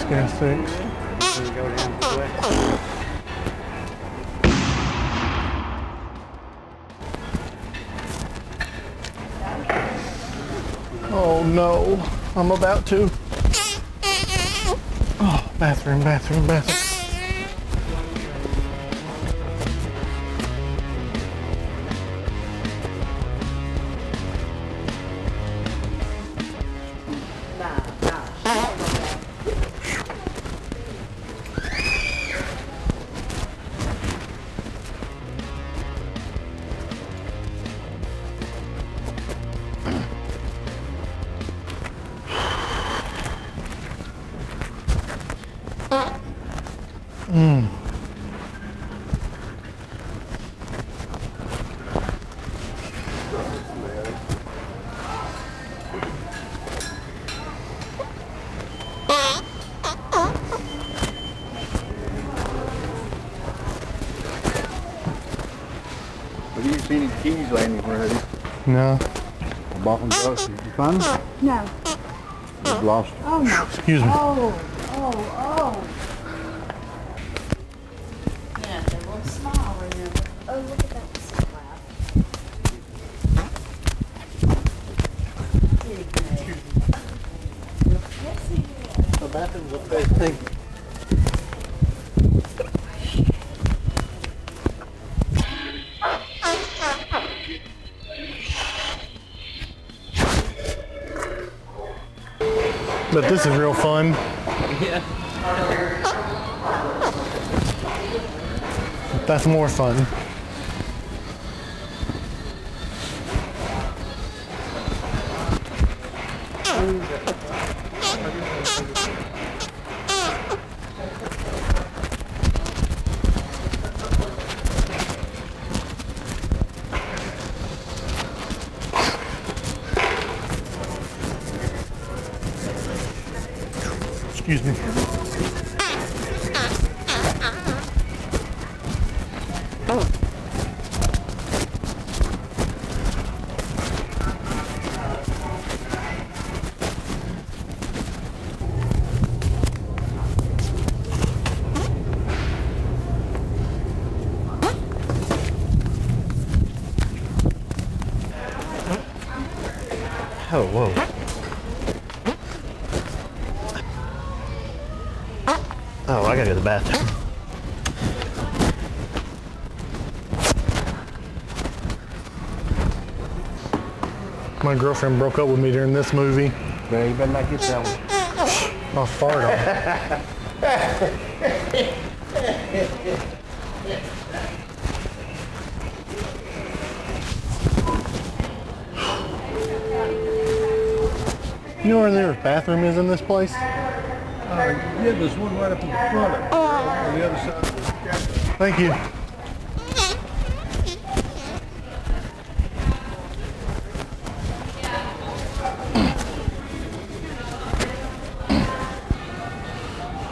gas 6. Go down this way. Oh no, I'm about to. Oh, bathroom, bathroom, bathroom. Have you seen any keys laying anywhere, have you? No. I bought them both. Did you find them? No. You've lost them. Oh no. Excuse me. Oh. Yeah, they look small, remember? Oh, look at that slab. Yes, he is. The bathroom's up there, I think. But this is real fun. Yeah. That's more fun. Excuse me. Oh, whoa. Oh, I gotta go to the bathroom. My girlfriend broke up with me during this movie. Man, you better not get that one. I'll fart on it. You know where their bathroom is in this place? Yeah, there's one right up in the front of it, on the other side of the cabinet. Thank you.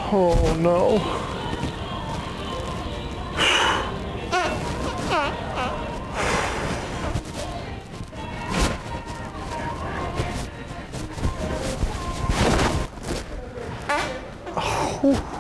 Oh no. Oh.